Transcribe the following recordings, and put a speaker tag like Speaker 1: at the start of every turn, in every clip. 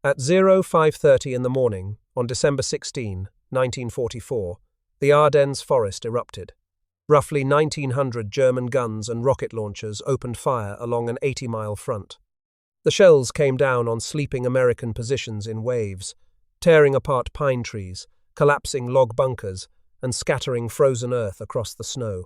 Speaker 1: At 05:30 in the morning, on December 16, 1944, the Ardennes forest erupted. Roughly 1,900 German guns and rocket launchers opened fire along an 80-mile front. The shells came down on sleeping American positions in waves, tearing apart pine trees, collapsing log bunkers, and scattering frozen earth across the snow.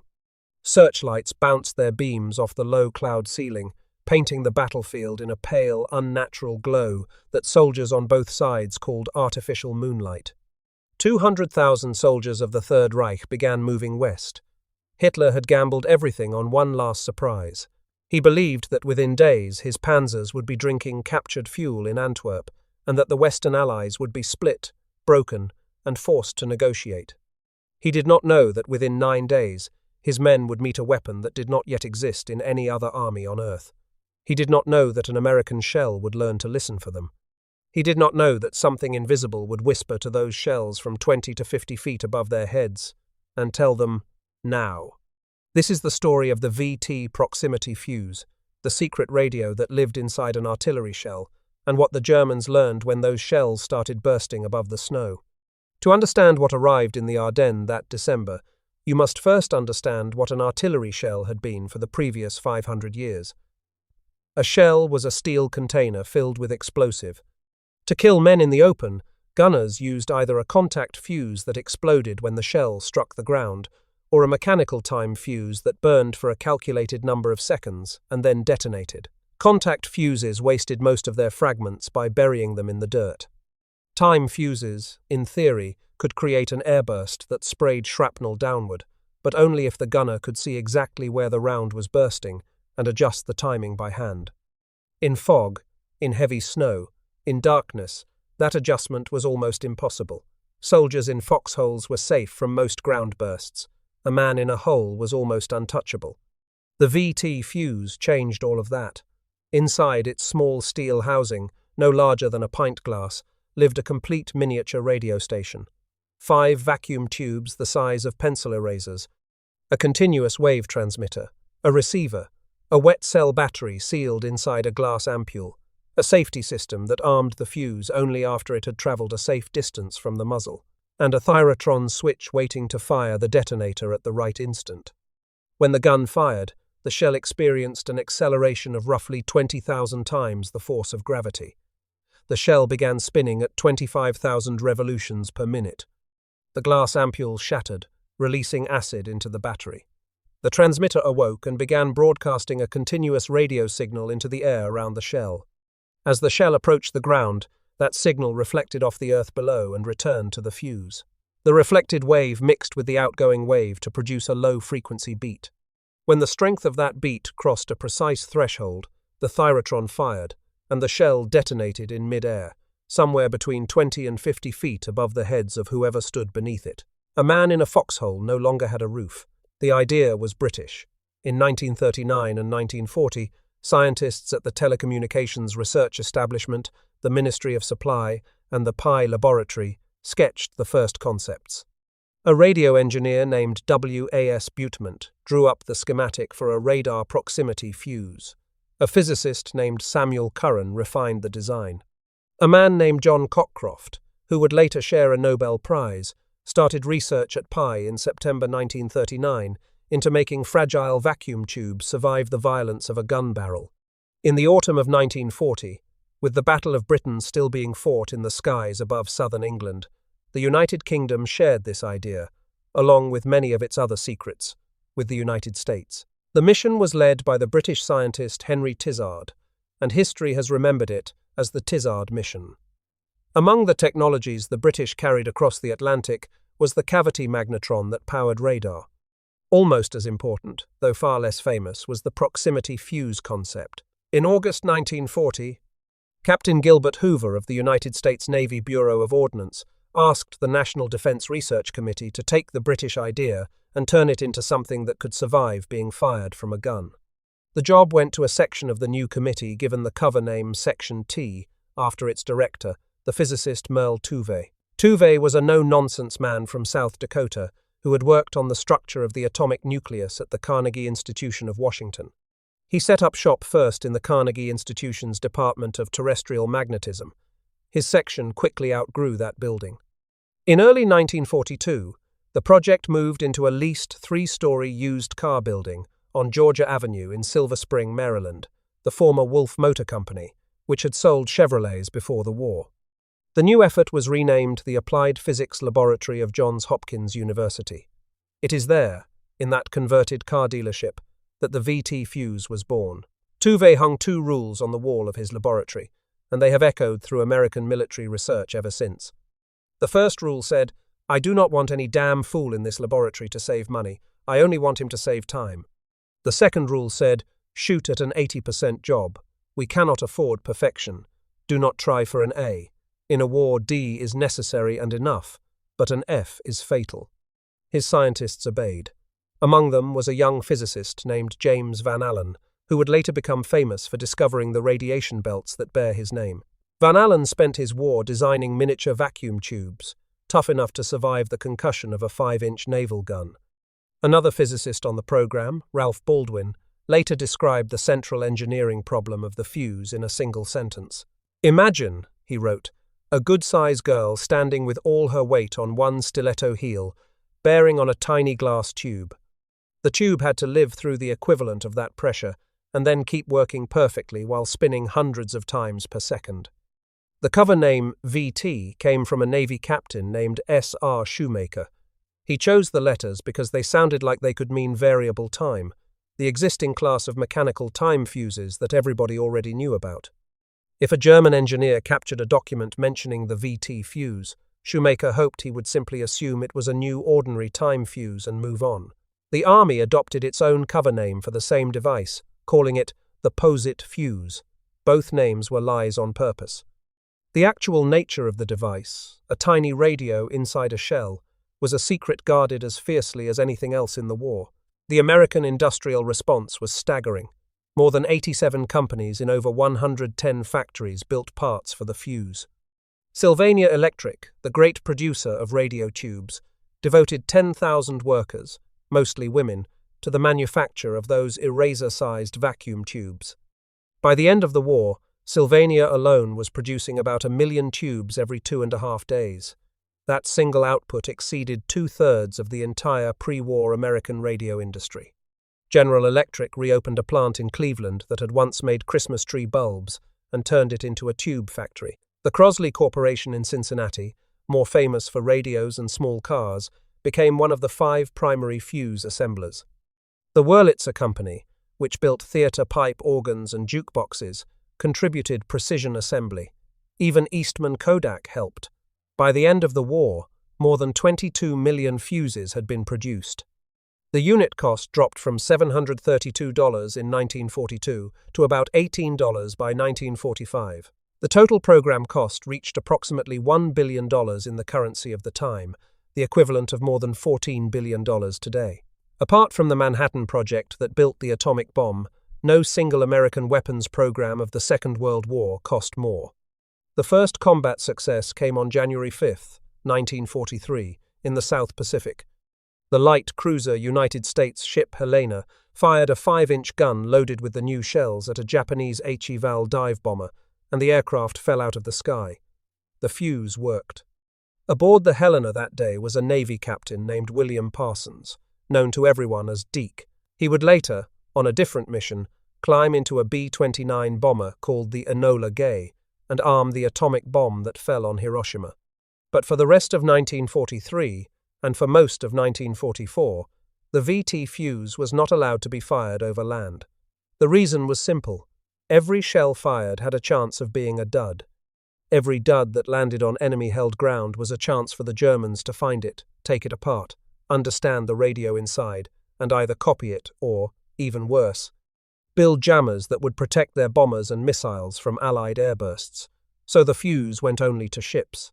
Speaker 1: Searchlights bounced their beams off the low cloud ceiling, painting the battlefield in a pale, unnatural glow that soldiers on both sides called artificial moonlight. 200,000 soldiers of the Third Reich began moving west. Hitler had gambled everything on one last surprise. He believed that within days his panzers would be drinking captured fuel in Antwerp, and that the Western Allies would be split, broken, and forced to negotiate. He did not know that within 9 days his men would meet a weapon that did not yet exist in any other army on Earth. He did not know that an American shell would learn to listen for them. He did not know that something invisible would whisper to those shells from 20 to 50 feet above their heads and tell them, now. This is the story of the VT proximity fuse, the secret radio that lived inside an artillery shell, and what the Germans learned when those shells started bursting above the snow. To understand what arrived in the Ardennes that December, you must first understand what an artillery shell had been for the previous 500 years. A shell was a steel container filled with explosive. To kill men in the open, gunners used either a contact fuse that exploded when the shell struck the ground, or a mechanical time fuse that burned for a calculated number of seconds and then detonated. Contact fuses wasted most of their fragments by burying them in the dirt. Time fuses, in theory, could create an airburst that sprayed shrapnel downward, but only if the gunner could see exactly where the round was bursting and adjust the timing by hand. In fog, in heavy snow, in darkness, that adjustment was almost impossible. Soldiers in foxholes were safe from most ground bursts. A man in a hole was almost untouchable. The VT fuse changed all of that. Inside its small steel housing, no larger than a pint glass, lived a complete miniature radio station. 5 vacuum tubes the size of pencil erasers, a continuous wave transmitter, a receiver, a wet cell battery sealed inside a glass ampule, a safety system that armed the fuse only after it had traveled a safe distance from the muzzle, and a thyrotron switch waiting to fire the detonator at the right instant. When the gun fired, the shell experienced an acceleration of roughly 20,000 times the force of gravity. The shell began spinning at 25,000 revolutions per minute. The glass ampule shattered, releasing acid into the battery. The transmitter awoke and began broadcasting a continuous radio signal into the air around the shell. As the shell approached the ground, that signal reflected off the earth below and returned to the fuse. The reflected wave mixed with the outgoing wave to produce a low-frequency beat. When the strength of that beat crossed a precise threshold, the thyrotron fired, and the shell detonated in mid-air, somewhere between 20 and 50 feet above the heads of whoever stood beneath it. A man in a foxhole no longer had a roof. The idea was British. In 1939 and 1940, scientists at the Telecommunications Research Establishment, the Ministry of Supply, and the Pi Laboratory sketched the first concepts. A radio engineer named W.A.S. Butemont drew up the schematic for a radar proximity fuse. A physicist named Samuel Curran refined the design. A man named John Cockcroft, who would later share a Nobel Prize, started research at Pi in September 1939 into making fragile vacuum tubes survive the violence of a gun barrel. In the autumn of 1940, with the Battle of Britain still being fought in the skies above southern England, the United Kingdom shared this idea, along with many of its other secrets, with the United States. The mission was led by the British scientist Henry Tizard, and history has remembered it as the Tizard mission. Among the technologies the British carried across the Atlantic was the cavity magnetron that powered radar. Almost as important, though far less famous, was the proximity fuse concept. In August 1940, Captain Gilbert Hoover of the United States Navy Bureau of Ordnance asked the National Defense Research Committee to take the British idea and turn it into something that could survive being fired from a gun. The job went to a section of the new committee given the cover name Section T, after its director, the physicist Merle Tuve. Tuve was a no-nonsense man from South Dakota who had worked on the structure of the atomic nucleus at the Carnegie Institution of Washington. He set up shop first in the Carnegie Institution's Department of Terrestrial Magnetism, His section quickly outgrew that building. In early 1942, the project moved into a leased three-story used car building on Georgia Avenue in Silver Spring, Maryland, the former Wolf Motor Company, which had sold Chevrolets before the war. The new effort was renamed the Applied Physics Laboratory of Johns Hopkins University. It is there, in that converted car dealership, that the VT fuse was born. Tuve hung two rules on the wall of his laboratory, and they have echoed through American military research ever since. The first rule said, "I do not want any damn fool in this laboratory to save money. I only want him to save time." The second rule said, "Shoot at an 80% job. We cannot afford perfection. Do not try for an A. In a war, D is necessary and enough, but an F is fatal." His scientists obeyed. Among them was a young physicist named James Van Allen, who would later become famous for discovering the radiation belts that bear his name. Van Allen spent his war designing miniature vacuum tubes, tough enough to survive the concussion of a 5-inch naval gun. Another physicist on the program, Ralph Baldwin, later described the central engineering problem of the fuse in a single sentence. "Imagine," he wrote, "a good-sized girl standing with all her weight on one stiletto heel, bearing on a tiny glass tube. The tube had to live through the equivalent of that pressure and then keep working perfectly while spinning hundreds of times per second." The cover name VT came from a Navy captain named S.R. Shoemaker. He chose the letters because they sounded like they could mean variable time, the existing class of mechanical time fuses that everybody already knew about. If a German engineer captured a document mentioning the VT fuse, Shoemaker hoped he would simply assume it was a new ordinary time fuse and move on. The Army adopted its own cover name for the same device, calling it the POSIT fuse. Both names were lies on purpose. The actual nature of the device, a tiny radio inside a shell, was a secret guarded as fiercely as anything else in the war. The American industrial response was staggering. More than 87 companies in over 110 factories built parts for the fuse. Sylvania Electric, the great producer of radio tubes, devoted 10,000 workers, mostly women, to the manufacture of those eraser-sized vacuum tubes. By the end of the war, Sylvania alone was producing about 1 million tubes every 2.5 days. That single output exceeded 2/3 of the entire pre-war American radio industry. General Electric reopened a plant in Cleveland that had once made Christmas tree bulbs and turned it into a tube factory. The Crosley Corporation in Cincinnati, more famous for radios and small cars, became one of the 5 primary fuse assemblers. The Wurlitzer Company, which built theater pipe organs and jukeboxes, contributed precision assembly. Even Eastman Kodak helped. By the end of the war, more than 22 million fuses had been produced. The unit cost dropped from $732 in 1942 to about $18 by 1945. The total program cost reached approximately $1 billion in the currency of the time, the equivalent of more than $14 billion today. Apart from the Manhattan Project that built the atomic bomb, no single American weapons program of the Second World War cost more. The first combat success came on January 5, 1943, in the South Pacific. The light cruiser United States ship Helena fired a 5-inch gun loaded with the new shells at a Japanese H-eval dive bomber, and the aircraft fell out of the sky. The fuse worked. Aboard the Helena that day was a Navy captain named William Parsons, known to everyone as Deke. He would later, on a different mission, climb into a B-29 bomber called the Enola Gay and arm the atomic bomb that fell on Hiroshima. But for the rest of 1943, and for most of 1944, the VT fuse was not allowed to be fired over land. The reason was simple. Every shell fired had a chance of being a dud. Every dud that landed on enemy-held ground was a chance for the Germans to find it, take it apart, understand the radio inside, and either copy it or, even worse, build jammers that would protect their bombers and missiles from Allied airbursts. So the fuse went only to ships.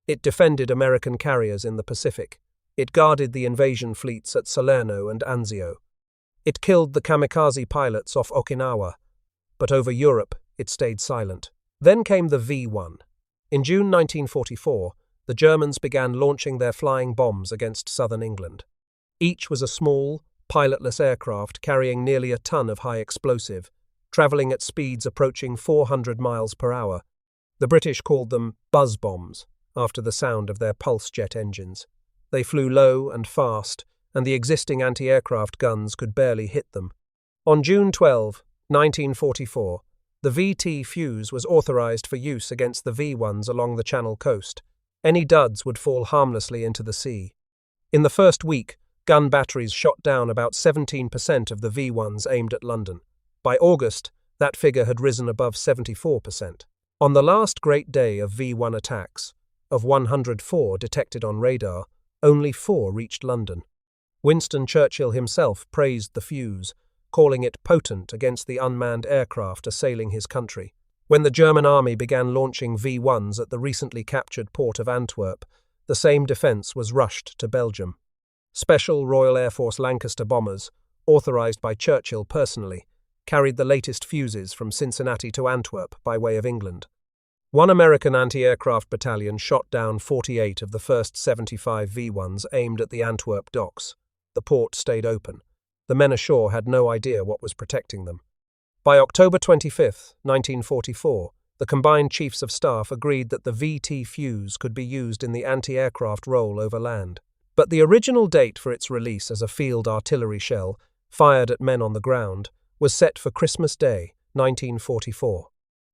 Speaker 1: It defended American carriers in the Pacific. It guarded the invasion fleets at Salerno and Anzio. It killed the kamikaze pilots off Okinawa. But over Europe, it stayed silent. Then came the V-1. In June 1944, the Germans began launching their flying bombs against southern England. Each was a small, pilotless aircraft carrying nearly a ton of high explosive, traveling at speeds approaching 400 miles per hour. The British called them buzz bombs, after the sound of their pulse jet engines. They flew low and fast, and the existing anti-aircraft guns could barely hit them. On June 12, 1944, the VT fuse was authorized for use against the V1s along the Channel coast. Any duds would fall harmlessly into the sea. In the first week, gun batteries shot down about 17% of the V1s aimed at London. By August, that figure had risen above 74%. On the last great day of V1 attacks, of 104 detected on radar, only 4 reached London. Winston Churchill himself praised the fuse, calling it potent against the unmanned aircraft assailing his country. When the German army began launching V1s at the recently captured port of Antwerp, the same defence was rushed to Belgium. Special Royal Air Force Lancaster bombers, authorised by Churchill personally, carried the latest fuses from Cincinnati to Antwerp by way of England. One American anti-aircraft battalion shot down 48 of the first 75 V1s aimed at the Antwerp docks. The port stayed open. The men ashore had no idea what was protecting them. By October 25, 1944, the combined chiefs of staff agreed that the VT fuse could be used in the anti-aircraft role over land. But the original date for its release as a field artillery shell, fired at men on the ground, was set for Christmas Day, 1944.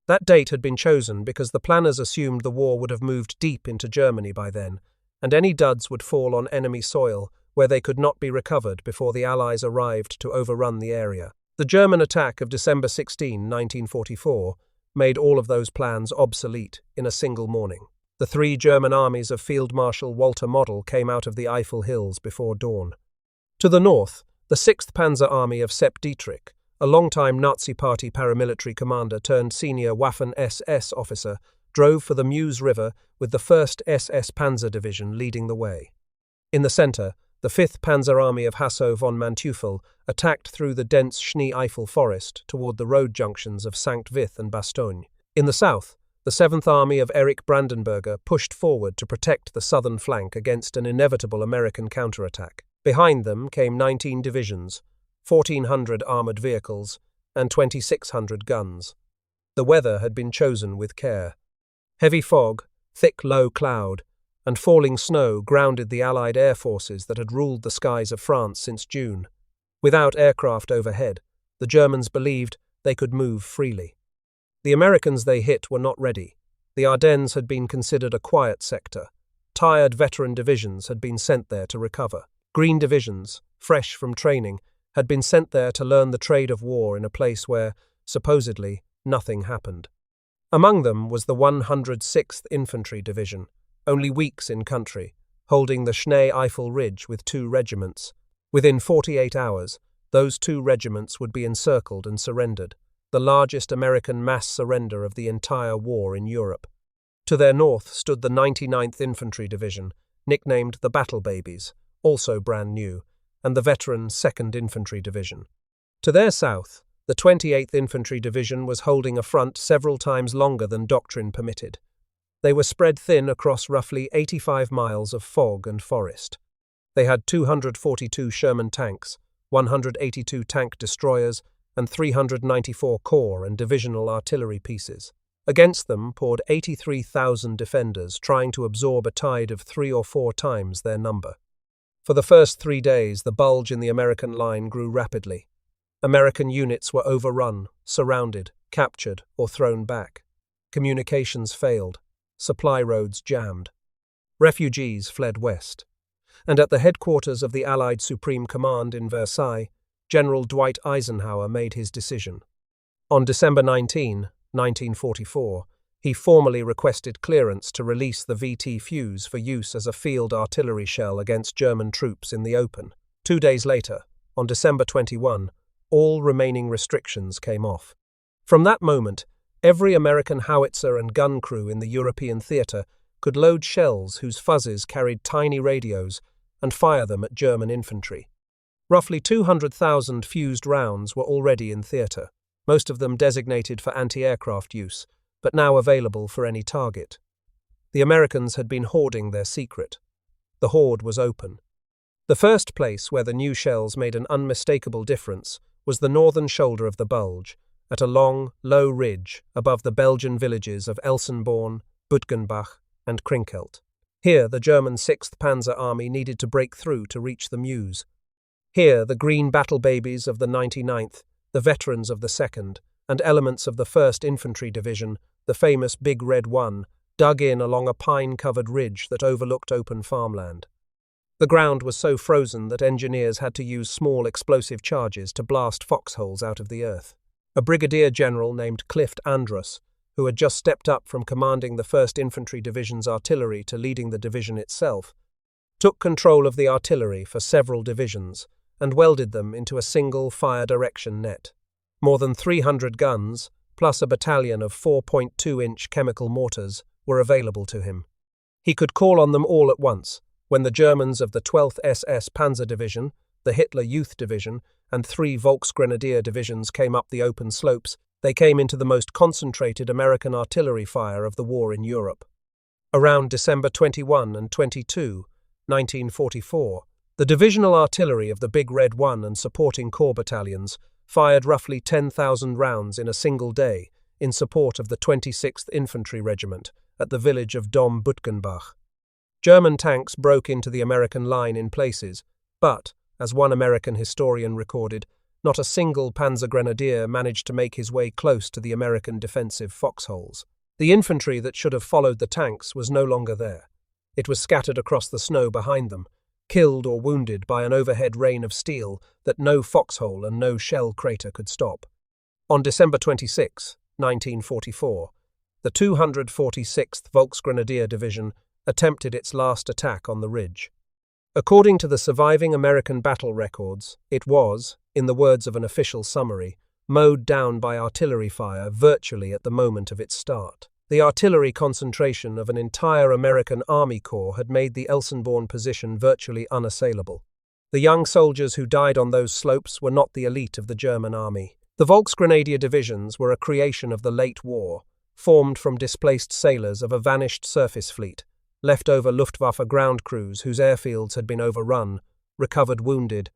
Speaker 1: That date had been chosen because the planners assumed the war would have moved deep into Germany by then, and any duds would fall on enemy soil where they could not be recovered before the Allies arrived to overrun the area. The German attack of December 16, 1944, made all of those plans obsolete in a single morning. The 3 German armies of Field Marshal Walter Model came out of the Eifel Hills before dawn. To the north, the 6th Panzer Army of Sepp Dietrich, a longtime Nazi Party paramilitary commander turned senior Waffen-SS officer, drove for the Meuse River with the 1st SS Panzer Division leading the way. In the centre, the 5th Panzer Army of Hasso von Manteuffel attacked through the dense Schnee-Eifel forest toward the road junctions of Sankt Vith and Bastogne. In the south, the 7th Army of Erich Brandenberger pushed forward to protect the southern flank against an inevitable American counterattack. Behind them came 19 divisions, 1,400 armoured vehicles, and 2,600 guns. The weather had been chosen with care. Heavy fog, thick low cloud, and falling snow grounded the Allied air forces that had ruled the skies of France since June. Without aircraft overhead, the Germans believed they could move freely. The Americans they hit were not ready. The Ardennes had been considered a quiet sector. Tired veteran divisions had been sent there to recover. Green divisions, fresh from training, had been sent there to learn the trade of war in a place where, supposedly, nothing happened. Among them was the 106th Infantry Division, only weeks in country, holding the Schnee-Eifel Ridge with 2 regiments. Within 48 hours, those 2 regiments would be encircled and surrendered, the largest American mass surrender of the entire war in Europe. To their north stood the 99th Infantry Division, nicknamed the Battle Babies, also brand new, and the veteran 2nd Infantry Division. To their south, the 28th Infantry Division was holding a front several times longer than doctrine permitted. They were spread thin across roughly 85 miles of fog and forest. They had 242 Sherman tanks, 182 tank destroyers, and 394 corps and divisional artillery pieces. Against them poured 83,000 defenders trying to absorb a tide of 3 or 4 times their number. For the first 3 days, the bulge in the American line grew rapidly. American units were overrun, surrounded, captured, or thrown back. Communications failed. Supply roads jammed. Refugees fled west. And at the headquarters of the Allied Supreme Command in Versailles, General Dwight Eisenhower made his decision. On December 19, 1944, he formally requested clearance to release the VT fuse for use as a field artillery shell against German troops in the open. 2 days later, on December 21, all remaining restrictions came off. From that moment, every American howitzer and gun crew in the European theatre could load shells whose fuzzes carried tiny radios and fire them at German infantry. Roughly 200,000 fused rounds were already in theatre, most of them designated for anti-aircraft use, but now available for any target. The Americans had been hoarding their secret. The hoard was open. The first place where the new shells made an unmistakable difference was the northern shoulder of the bulge, at a long, low ridge above the Belgian villages of Elsenborn, Butgenbach, and Krinkelt. Here, the German 6th Panzer Army needed to break through to reach the Meuse. Here, the green battle babies of the 99th, the veterans of the 2nd, and elements of the 1st Infantry Division, the famous Big Red One, dug in along a pine-covered ridge that overlooked open farmland. The ground was so frozen that engineers had to use small explosive charges to blast foxholes out of the earth. A brigadier general named Clift Andrus, who had just stepped up from commanding the 1st Infantry Division's artillery to leading the division itself, took control of the artillery for several divisions and welded them into a single fire direction net. More than 300 guns, plus a battalion of 4.2-inch chemical mortars, were available to him. He could call on them all at once. When the Germans of the 12th SS Panzer Division, the Hitler Youth Division, and 3 Volksgrenadier divisions came up the open slopes, they came into the most concentrated American artillery fire of the war in Europe. Around December 21 and 22, 1944, the divisional artillery of the Big Red One and supporting corps battalions fired roughly 10,000 rounds in a single day in support of the 26th Infantry Regiment at the village of Dom Butgenbach. German tanks broke into the American line in places, but, as one American historian recorded, not a single Panzer Grenadier managed to make his way close to the American defensive foxholes. The infantry that should have followed the tanks was no longer there. It was scattered across the snow behind them, killed or wounded by an overhead rain of steel that no foxhole and no shell crater could stop. On December 26, 1944, the 246th Volksgrenadier Division attempted its last attack on the ridge. According to the surviving American battle records, it was, in the words of an official summary, mowed down by artillery fire virtually at the moment of its start. The artillery concentration of an entire American Army Corps had made the Elsenborn position virtually unassailable. The young soldiers who died on those slopes were not the elite of the German army. The Volksgrenadier divisions were a creation of the late war, formed from displaced sailors of a vanished surface fleet, leftover Luftwaffe ground crews whose airfields had been overrun, recovered wounded,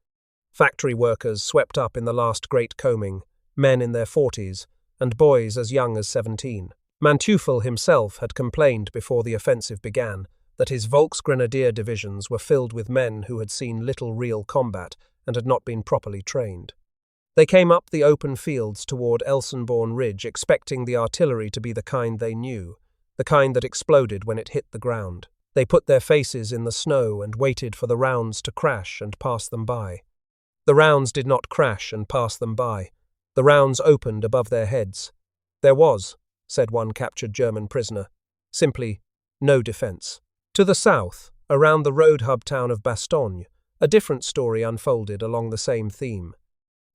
Speaker 1: factory workers swept up in the last great combing, men in their 40s, and boys as young as 17. Manteuffel himself had complained before the offensive began that his Volksgrenadier divisions were filled with men who had seen little real combat and had not been properly trained. They came up the open fields toward Elsenborn Ridge expecting the artillery to be the kind they knew, the kind that exploded when it hit the ground. They put their faces in the snow and waited for the rounds to crash and pass them by. The rounds did not crash and pass them by. The rounds opened above their heads. There was, said one captured German prisoner, simply no defense. To the south, around the road hub town of Bastogne, a different story unfolded along the same theme.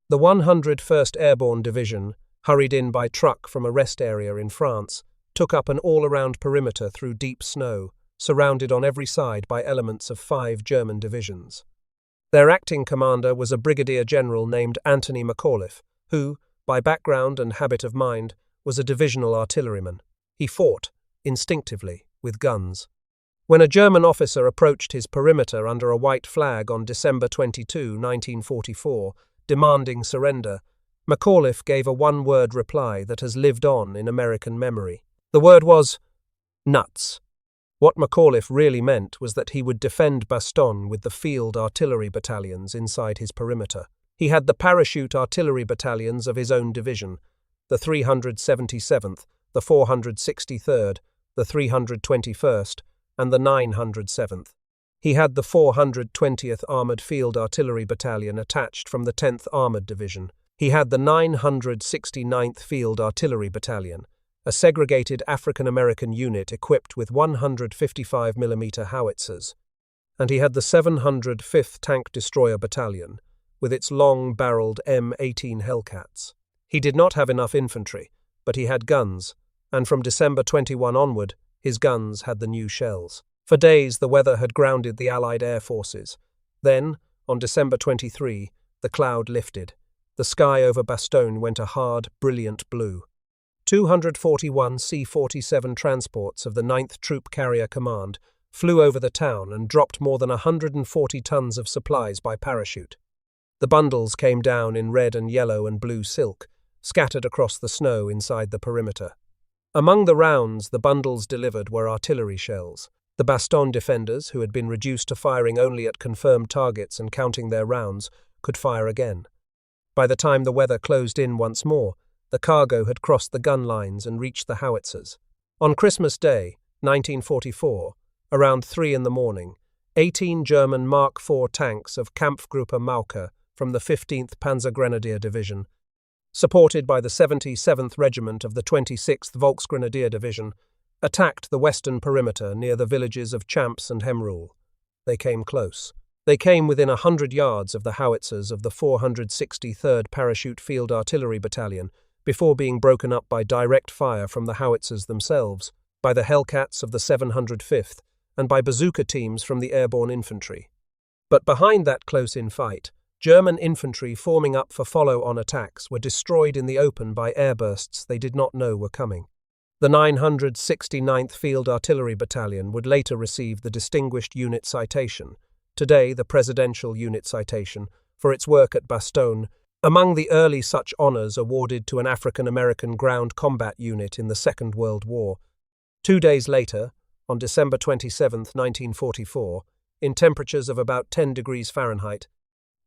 Speaker 1: The 101st Airborne Division, hurried in by truck from a rest area in France, took up an all-around perimeter through deep snow, surrounded on every side by elements of 5 German divisions. Their acting commander was a brigadier general named Anthony McAuliffe, who, by background and habit of mind, was a divisional artilleryman. He fought, instinctively, with guns. When a German officer approached his perimeter under a white flag on December 22, 1944, demanding surrender, McAuliffe gave a one-word reply that has lived on in American memory. The word was, nuts. What McAuliffe really meant was that he would defend Bastogne with the field artillery battalions inside his perimeter. He had the parachute artillery battalions of his own division, the 377th, the 463rd, the 321st, and the 907th. He had the 420th Armoured Field Artillery Battalion attached from the 10th Armoured Division. He had the 969th Field Artillery Battalion, a segregated African-American unit equipped with 155mm howitzers. And he had the 705th Tank Destroyer Battalion, with its long-barreled M18 Hellcats. He did not have enough infantry, but he had guns, and from December 21 onward, his guns had the new shells. For days, the weather had grounded the Allied air forces. Then, on December 23, the cloud lifted. The sky over Bastogne went a hard, brilliant blue. 241 C-47 transports of the 9th Troop Carrier Command flew over the town and dropped more than 140 tons of supplies by parachute. The bundles came down in red and yellow and blue silk, scattered across the snow inside the perimeter. Among the rounds the bundles delivered were artillery shells. The Bastogne defenders, who had been reduced to firing only at confirmed targets and counting their rounds, could fire again. By the time the weather closed in once more, the cargo had crossed the gun lines and reached the howitzers. On Christmas Day, 1944, around 3 in the morning, 18 German Mark IV tanks of Kampfgruppe Mauke from the 15th Panzergrenadier Division, supported by the 77th Regiment of the 26th Volksgrenadier Division, attacked the western perimeter near the villages of Champs and Hemrul. They came close. They came within 100 yards of the howitzers of the 463rd Parachute Field Artillery Battalion before being broken up by direct fire from the howitzers themselves, by the Hellcats of the 705th, and by bazooka teams from the airborne infantry. But behind that close-in fight, German infantry forming up for follow-on attacks were destroyed in the open by airbursts they did not know were coming. The 969th Field Artillery Battalion would later receive the Distinguished Unit Citation, today the Presidential Unit Citation, for its work at Bastogne, among the early such honors awarded to an African-American ground combat unit in the Second World War. 2 days later, on December 27, 1944, in temperatures of about 10 degrees Fahrenheit,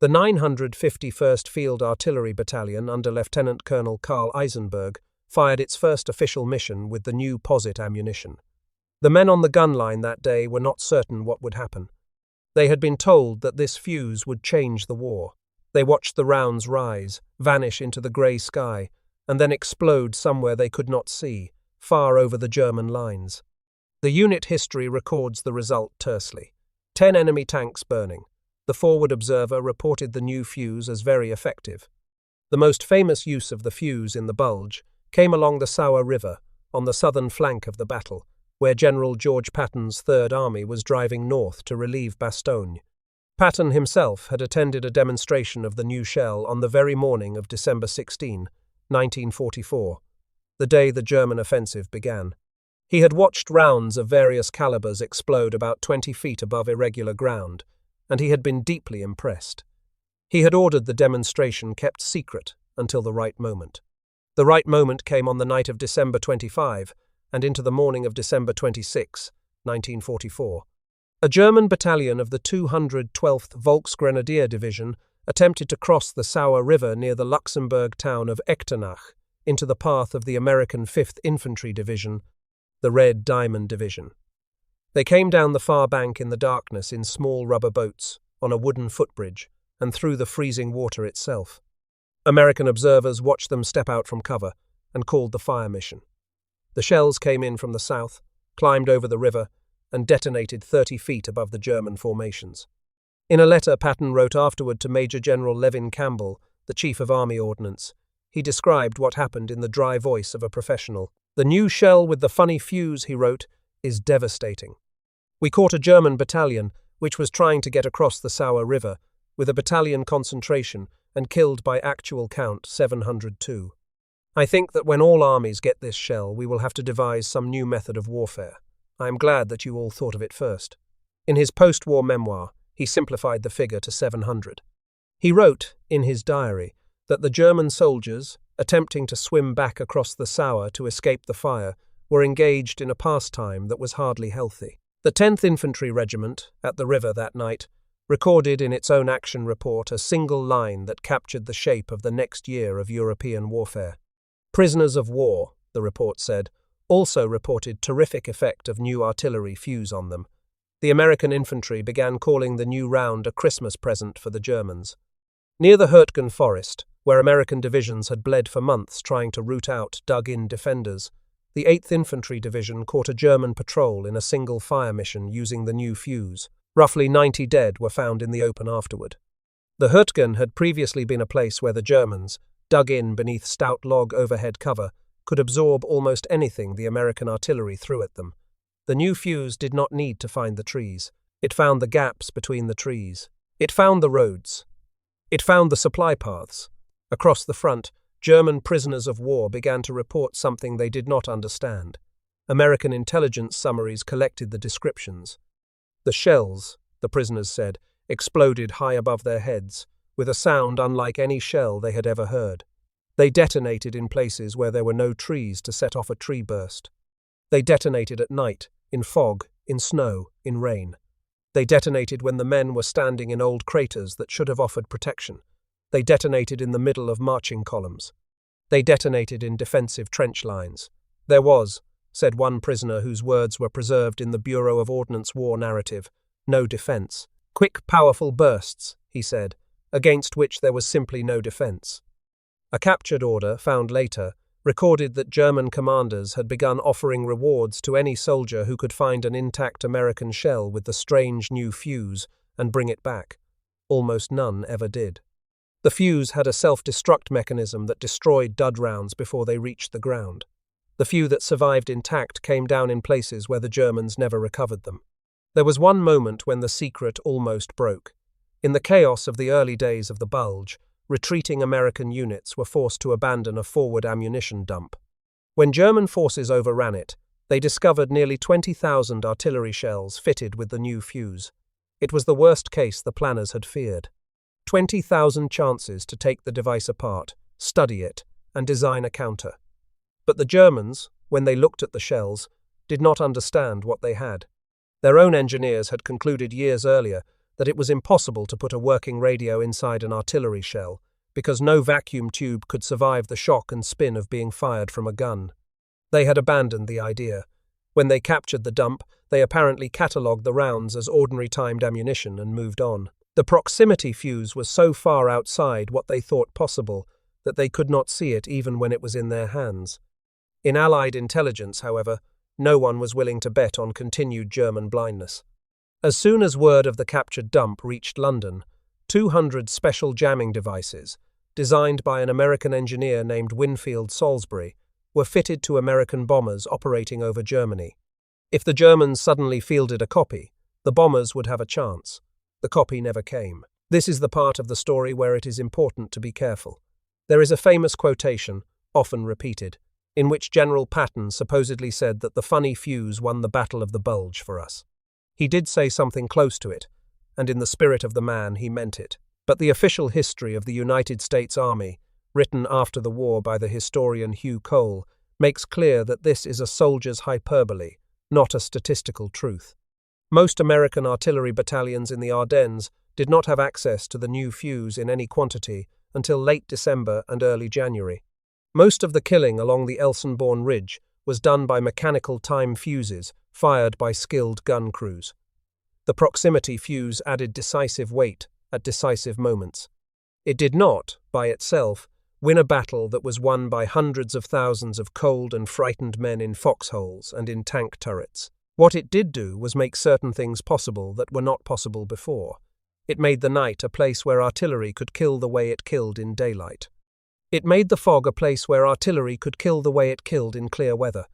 Speaker 1: the 951st Field Artillery Battalion under Lieutenant Colonel Karl Eisenberg fired its first official mission with the new posit ammunition. The men on the gun line that day were not certain what would happen. They had been told that this fuse would change the war. They watched the rounds rise, vanish into the grey sky, and then explode somewhere they could not see, far over the German lines. The unit history records the result tersely. 10 enemy tanks burning. The Forward Observer reported the new fuse as very effective. The most famous use of the fuse in the Bulge came along the Sauer River, on the southern flank of the battle, where General George Patton's Third Army was driving north to relieve Bastogne. Patton himself had attended a demonstration of the new shell on the very morning of December 16, 1944, the day the German offensive began. He had watched rounds of various calibers explode about 20 feet above irregular ground, and he had been deeply impressed. He had ordered the demonstration kept secret until the right moment. The right moment came on the night of December 25 and into the morning of December 26, 1944. A German battalion of the 212th Volksgrenadier Division attempted to cross the Sauer River near the Luxembourg town of Echternach into the path of the American 5th Infantry Division, the Red Diamond Division. They came down the far bank in the darkness in small rubber boats, on a wooden footbridge, and through the freezing water itself. American observers watched them step out from cover and called the fire mission. The shells came in from the south, climbed over the river, and detonated 30 feet above the German formations. In a letter Patton wrote afterward to Major General Levin Campbell, the Chief of Army Ordnance, he described what happened in the dry voice of a professional. "The new shell with the funny fuse," he wrote, "is devastating. We caught a German battalion which was trying to get across the Sauer River, with a battalion concentration, and killed by actual count 702. I think that when all armies get this shell, we will have to devise some new method of warfare. I am glad that you all thought of it first." In his post-war memoir, he simplified the figure to 700. He wrote, in his diary, that the German soldiers, attempting to swim back across the Sauer to escape the fire, were engaged in a pastime that was hardly healthy. The 10th Infantry Regiment, at the river that night, recorded in its own action report a single line that captured the shape of the next year of European warfare. Prisoners of war, the report said, also reported terrific effect of new artillery fuse on them. The American infantry began calling the new round a Christmas present for the Germans. Near the Hurtgen Forest, where American divisions had bled for months trying to root out dug-in defenders, the 8th Infantry Division caught a German patrol in a single fire mission using the new fuse. Roughly 90 dead were found in the open afterward. The Hurtgen had previously been a place where the Germans, dug in beneath stout log overhead cover, could absorb almost anything the American artillery threw at them. The new fuse did not need to find the trees. It found the gaps between the trees. It found the roads. It found the supply paths. Across the front, German prisoners of war began to report something they did not understand. American intelligence summaries collected the descriptions. The shells, the prisoners said, exploded high above their heads, with a sound unlike any shell they had ever heard. They detonated in places where there were no trees to set off a tree burst. They detonated at night, in fog, in snow, in rain. They detonated when the men were standing in old craters that should have offered protection. They detonated in the middle of marching columns. They detonated in defensive trench lines. There was, said one prisoner whose words were preserved in the Bureau of Ordnance War narrative, no defense. Quick, powerful bursts, he said, against which there was simply no defense. A captured order, found later, recorded that German commanders had begun offering rewards to any soldier who could find an intact American shell with the strange new fuse and bring it back. Almost none ever did. The fuse had a self-destruct mechanism that destroyed dud rounds before they reached the ground. The few that survived intact came down in places where the Germans never recovered them. There was one moment when the secret almost broke. In the chaos of the early days of the Bulge, retreating American units were forced to abandon a forward ammunition dump. When German forces overran it, they discovered nearly 20,000 artillery shells fitted with the new fuse. It was the worst case the planners had feared. 20,000 chances to take the device apart, study it, and design a counter. But the Germans, when they looked at the shells, did not understand what they had. Their own engineers had concluded years earlier that it was impossible to put a working radio inside an artillery shell, because no vacuum tube could survive the shock and spin of being fired from a gun. They had abandoned the idea. When they captured the dump, they apparently catalogued the rounds as ordinary timed ammunition and moved on. The proximity fuse was so far outside what they thought possible that they could not see it even when it was in their hands. In Allied intelligence, however, no one was willing to bet on continued German blindness. As soon as word of the captured dump reached London, 200 special jamming devices, designed by an American engineer named Winfield Salisbury, were fitted to American bombers operating over Germany. If the Germans suddenly fielded a copy, the bombers would have a chance. The copy never came. This is the part of the story where it is important to be careful. There is a famous quotation, often repeated, in which General Patton supposedly said that the funny fuse won the Battle of the Bulge for us. He did say something close to it, and in the spirit of the man he meant it. But the official history of the United States Army, written after the war by the historian Hugh Cole, makes clear that this is a soldier's hyperbole, not a statistical truth. Most American artillery battalions in the Ardennes did not have access to the new fuse in any quantity until late December and early January. Most of the killing along the Elsenborn Ridge was done by mechanical time fuses fired by skilled gun crews. The proximity fuse added decisive weight at decisive moments. It did not, by itself, win a battle that was won by hundreds of thousands of cold and frightened men in foxholes and in tank turrets. What it did do was make certain things possible that were not possible before. It made the night a place where artillery could kill the way it killed in daylight. It made the fog a place where artillery could kill the way it killed in clear weather.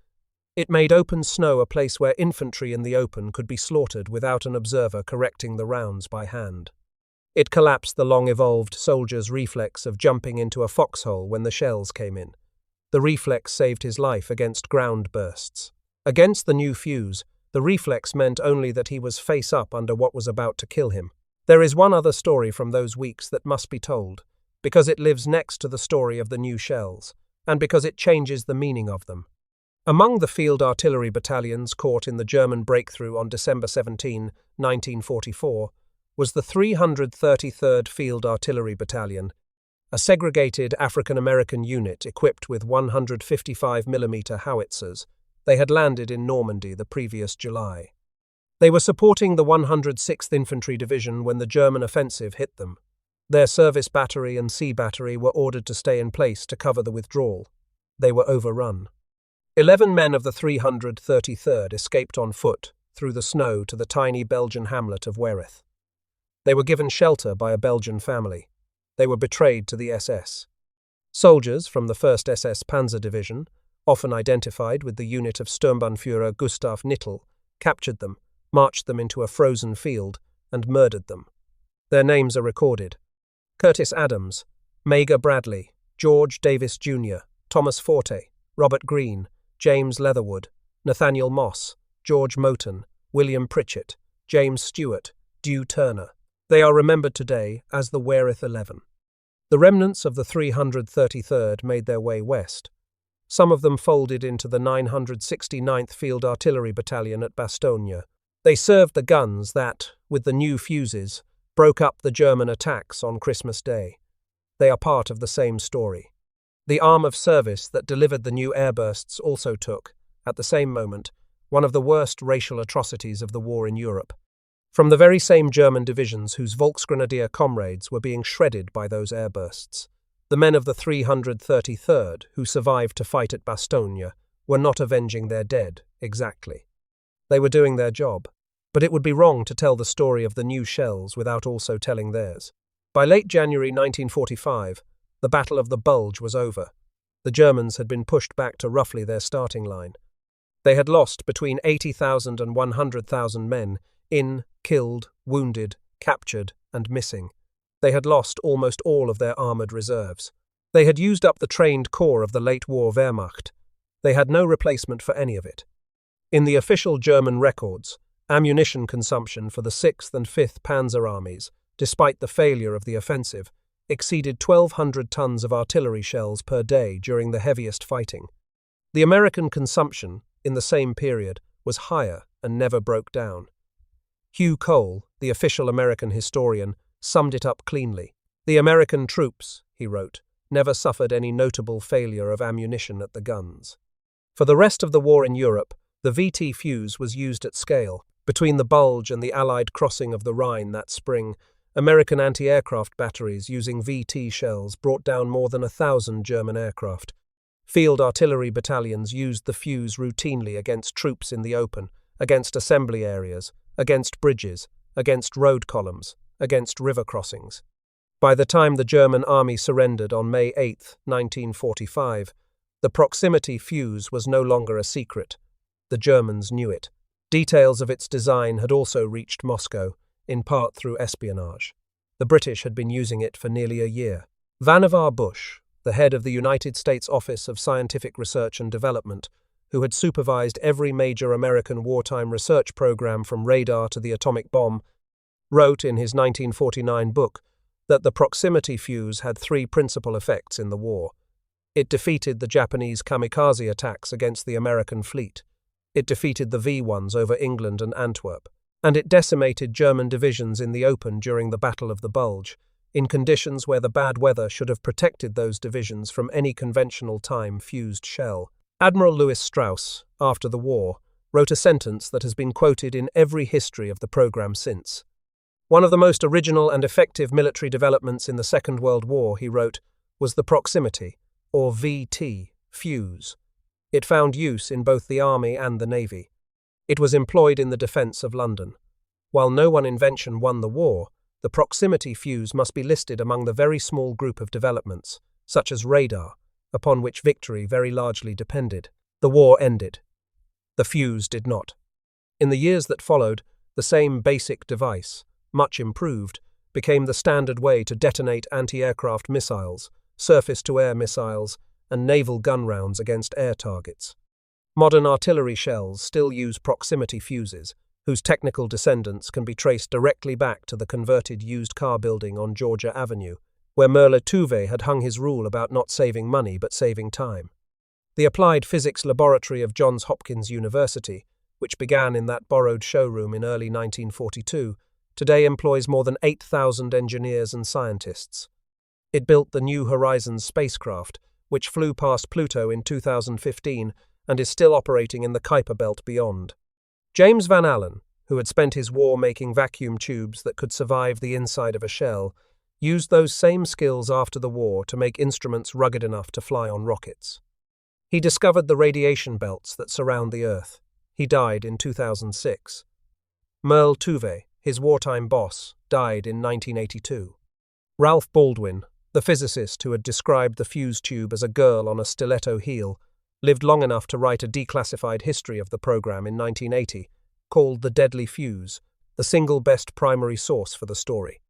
Speaker 1: It made open snow a place where infantry in the open could be slaughtered without an observer correcting the rounds by hand. It collapsed the long-evolved soldier's reflex of jumping into a foxhole when the shells came in. The reflex saved his life against ground bursts. Against the new fuse, the reflex meant only that he was face up under what was about to kill him. There is one other story from those weeks that must be told, because it lives next to the story of the new shells, and because it changes the meaning of them. Among the field artillery battalions caught in the German breakthrough on December 17, 1944, was the 333rd Field Artillery Battalion, a segregated African-American unit equipped with 155mm howitzers. They had landed in Normandy the previous July. They were supporting the 106th Infantry Division when the German offensive hit them. Their service battery and sea battery were ordered to stay in place to cover the withdrawal. They were overrun. 11 men of the 333rd escaped on foot through the snow to the tiny Belgian hamlet of Wereth. They were given shelter by a Belgian family. They were betrayed to the SS. Soldiers from the 1st SS Panzer Division, often identified with the unit of Sturmbannführer Gustav Knittel, captured them, marched them into a frozen field, and murdered them. Their names are recorded: Curtis Adams, Mager Bradley, George Davis Jr., Thomas Forte, Robert Green, James Leatherwood, Nathaniel Moss, George Moton, William Pritchett, James Stewart, Dew Turner. They are remembered today as the Wereth 11. The remnants of the 333rd made their way west. Some of them folded into the 969th Field Artillery Battalion at Bastogne. They served the guns that, with the new fuses, broke up the German attacks on Christmas Day. They are part of the same story. The arm of service that delivered the new airbursts also took, at the same moment, one of the worst racial atrocities of the war in Europe. From the very same German divisions whose Volksgrenadier comrades were being shredded by those airbursts, the men of the 333rd who survived to fight at Bastogne were not avenging their dead, exactly. They were doing their job, but it would be wrong to tell the story of the new shells without also telling theirs. By late January 1945, the Battle of the Bulge was over. The Germans had been pushed back to roughly their starting line. They had lost between 80,000 and 100,000 men in, killed, wounded, captured, and missing. They had lost almost all of their armoured reserves. They had used up the trained corps of the late war Wehrmacht. They had no replacement for any of it. In the official German records, ammunition consumption for the 6th and 5th Panzer Armies, despite the failure of the offensive, exceeded 1,200 tons of artillery shells per day during the heaviest fighting. The American consumption, in the same period, was higher and never broke down. Hugh Cole, the official American historian, summed it up cleanly. The American troops, he wrote, never suffered any notable failure of ammunition at the guns. For the rest of the war in Europe, the VT fuse was used at scale. Between the Bulge and the Allied crossing of the Rhine that spring, American anti-aircraft batteries using VT shells brought down more than 1,000 German aircraft. Field artillery battalions used the fuse routinely against troops in the open, against assembly areas, against bridges, against road columns, against river crossings. By the time the German army surrendered on May 8, 1945, the proximity fuse was no longer a secret. The Germans knew it. Details of its design had also reached Moscow, in part through espionage. The British had been using it for nearly a year. Vannevar Bush, the head of the United States Office of Scientific Research and Development, who had supervised every major American wartime research program from radar to the atomic bomb, wrote in his 1949 book that the proximity fuse had three principal effects in the war. It defeated the Japanese kamikaze attacks against the American fleet. It defeated the V-1s over England and Antwerp. And it decimated German divisions in the open during the Battle of the Bulge, in conditions where the bad weather should have protected those divisions from any conventional time-fused shell. Admiral Lewis Strauss, after the war, wrote a sentence that has been quoted in every history of the program since. One of the most original and effective military developments in the Second World War, he wrote, was the proximity, or VT, fuse. It found use in both the Army and the Navy. It was employed in the defence of London. While no one invention won the war, the proximity fuse must be listed among the very small group of developments, such as radar, upon which victory very largely depended. The war ended. The fuse did not. In the years that followed, the same basic device, much improved, became the standard way to detonate anti-aircraft missiles, surface-to-air missiles, and naval gun rounds against air targets. Modern artillery shells still use proximity fuses, whose technical descendants can be traced directly back to the converted used car building on Georgia Avenue, where Merle Tuve had hung his rule about not saving money but saving time. The Applied Physics Laboratory of Johns Hopkins University, which began in that borrowed showroom in early 1942, today employs more than 8,000 engineers and scientists. It built the New Horizons spacecraft, which flew past Pluto in 2015 and is still operating in the Kuiper Belt beyond. James Van Allen, who had spent his war making vacuum tubes that could survive the inside of a shell, used those same skills after the war to make instruments rugged enough to fly on rockets. He discovered the radiation belts that surround the Earth. He died in 2006. Merle Tuve, his wartime boss, died in 1982. Ralph Baldwin, the physicist who had described the fuse tube as a girl on a stiletto heel, lived long enough to write a declassified history of the program in 1980, called The Deadly Fuse, the single best primary source for the story.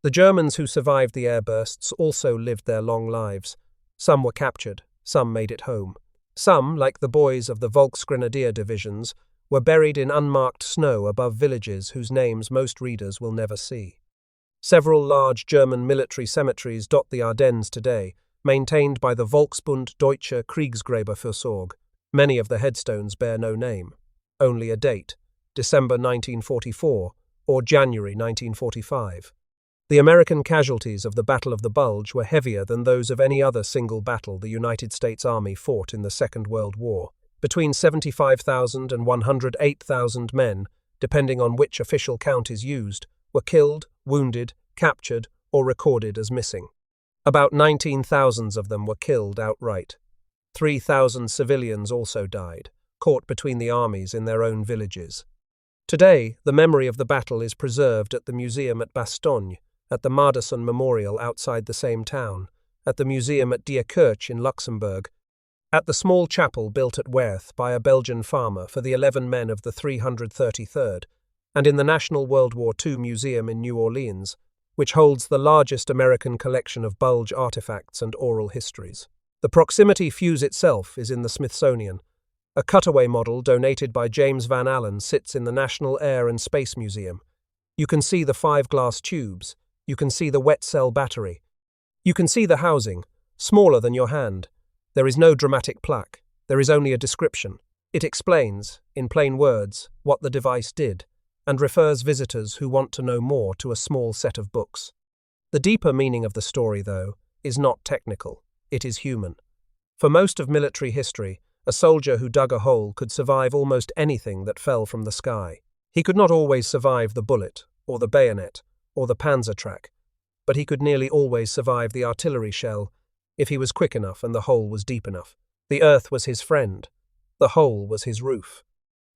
Speaker 1: The Germans who survived the airbursts also lived their long lives. Some were captured, some made it home. Some, like the boys of the Volksgrenadier divisions, were buried in unmarked snow above villages whose names most readers will never see. Several large German military cemeteries dot the Ardennes today, maintained by the Volksbund Deutsche Kriegsgräberfürsorge. Many of the headstones bear no name, only a date, December 1944 or January 1945. The American casualties of the Battle of the Bulge were heavier than those of any other single battle the United States Army fought in the Second World War. Between 75,000 and 108,000 men, depending on which official count is used, were killed, wounded, captured, or recorded as missing. About 19,000 of them were killed outright. 3,000 civilians also died, caught between the armies in their own villages. Today, the memory of the battle is preserved at the museum at Bastogne, at the Madison Memorial outside the same town, at the museum at Dierkirch in Luxembourg, at the small chapel built at Werth by a Belgian farmer for the 11 men of the 333rd, and in the National World War II Museum in New Orleans, which holds the largest American collection of Bulge artifacts and oral histories. The proximity fuse itself is in the Smithsonian. A cutaway model donated by James Van Allen sits in the National Air and Space Museum. You can see the 5 glass tubes. You can see the wet cell battery. You can see the housing, smaller than your hand. There is no dramatic plaque. There is only a description. It explains, in plain words, what the device did, and refers visitors who want to know more to a small set of books. The deeper meaning of the story, though, is not technical. It is human. For most of military history, a soldier who dug a hole could survive almost anything that fell from the sky. He could not always survive the bullet, or the bayonet, or the panzer track, but he could nearly always survive the artillery shell if he was quick enough and the hole was deep enough. The earth was his friend. The hole was his roof.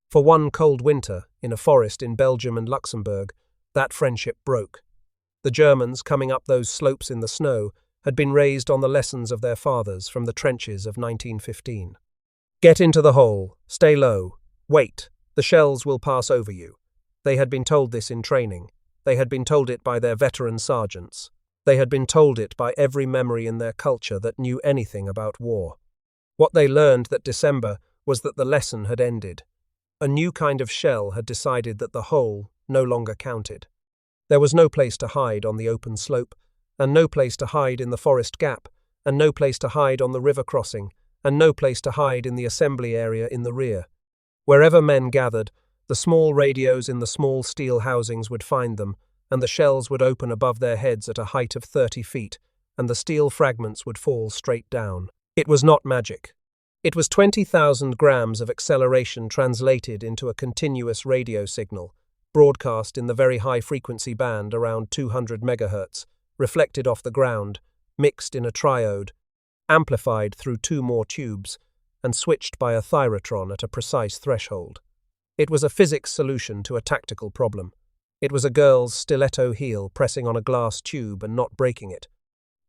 Speaker 1: For one cold winter, in a forest in Belgium and Luxembourg, that friendship broke. The Germans, coming up those slopes in the snow, had been raised on the lessons of their fathers from the trenches of 1915. Get into the hole, stay low, wait, the shells will pass over you. They had been told this in training. They had been told it by their veteran sergeants. They had been told it by every memory in their culture that knew anything about war. What they learned that December was that the lesson had ended. A new kind of shell had decided that the hole no longer counted. There was no place to hide on the open slope, and no place to hide in the forest gap, and no place to hide on the river crossing, and no place to hide in the assembly area in the rear. Wherever men gathered, the small radios in the small steel housings would find them, and the shells would open above their heads at a height of 30 feet, and the steel fragments would fall straight down. It was not magic. It was 20,000 grams of acceleration translated into a continuous radio signal, broadcast in the very high-frequency band around 200 megahertz, reflected off the ground, mixed in a triode, amplified through 2 more tubes, and switched by a thyrotron at a precise threshold. It was a physics solution to a tactical problem. It was a girl's stiletto heel pressing on a glass tube and not breaking it.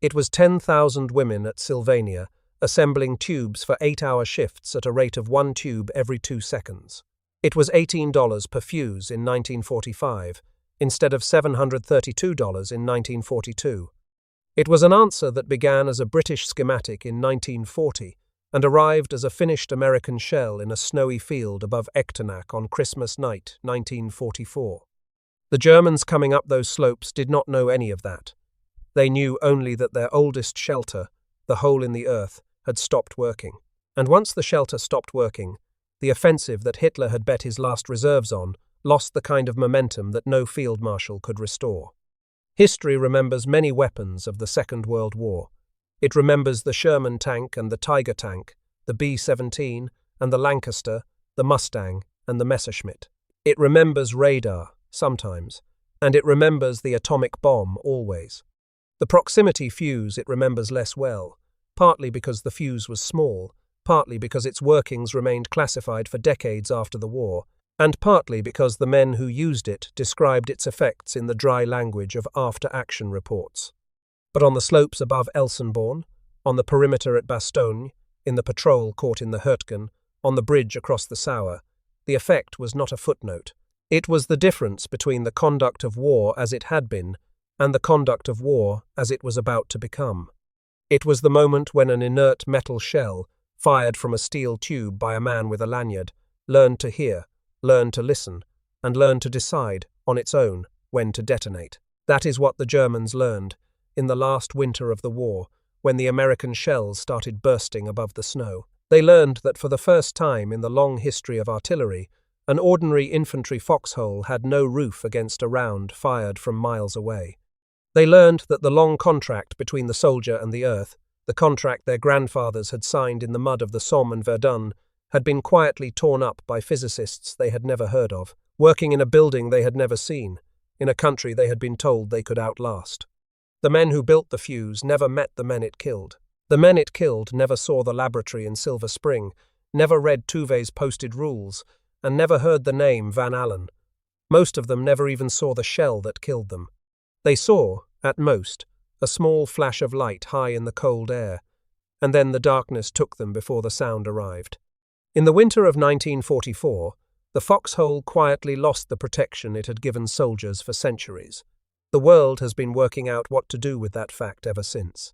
Speaker 1: It was 10,000 women at Sylvania assembling tubes for 8-hour shifts at a rate of 1 tube every 2 seconds. It was $18 per fuse in 1945, instead of $732 in 1942. It was an answer that began as a British schematic in 1940 and arrived as a finished American shell in a snowy field above Echternach on Christmas night, 1944. The Germans coming up those slopes did not know any of that. They knew only that their oldest shelter, the hole in the earth, had stopped working. And once the shelter stopped working, the offensive that Hitler had bet his last reserves on lost the kind of momentum that no field marshal could restore. History remembers many weapons of the Second World War. It remembers the Sherman tank and the Tiger tank, the B-17 and the Lancaster, the Mustang and the Messerschmitt. It remembers radar, sometimes, and it remembers the atomic bomb always. The proximity fuse it remembers less well, partly because the fuse was small, partly because its workings remained classified for decades after the war, and partly because the men who used it described its effects in the dry language of after-action reports. But on the slopes above Elsenborn, on the perimeter at Bastogne, in the patrol caught in the Hurtgen, on the bridge across the Sauer, the effect was not a footnote. It was the difference between the conduct of war as it had been and the conduct of war as it was about to become. It was the moment when an inert metal shell, fired from a steel tube by a man with a lanyard, learned to hear, learned to listen, and learned to decide, on its own, when to detonate. That is what the Germans learned in the last winter of the war, when the American shells started bursting above the snow. They learned that for the first time in the long history of artillery, an ordinary infantry foxhole had no roof against a round fired from miles away. They learned that the long contract between the soldier and the earth, the contract their grandfathers had signed in the mud of the Somme and Verdun, had been quietly torn up by physicists they had never heard of, working in a building they had never seen, in a country they had been told they could outlast. The men who built the fuse never met the men it killed. The men it killed never saw the laboratory in Silver Spring, never read Tuve's posted rules, and never heard the name Van Allen. Most of them never even saw the shell that killed them. They saw, at most, a small flash of light high in the cold air, and then the darkness took them before the sound arrived. In the winter of 1944, the foxhole quietly lost the protection it had given soldiers for centuries. The world has been working out what to do with that fact ever since.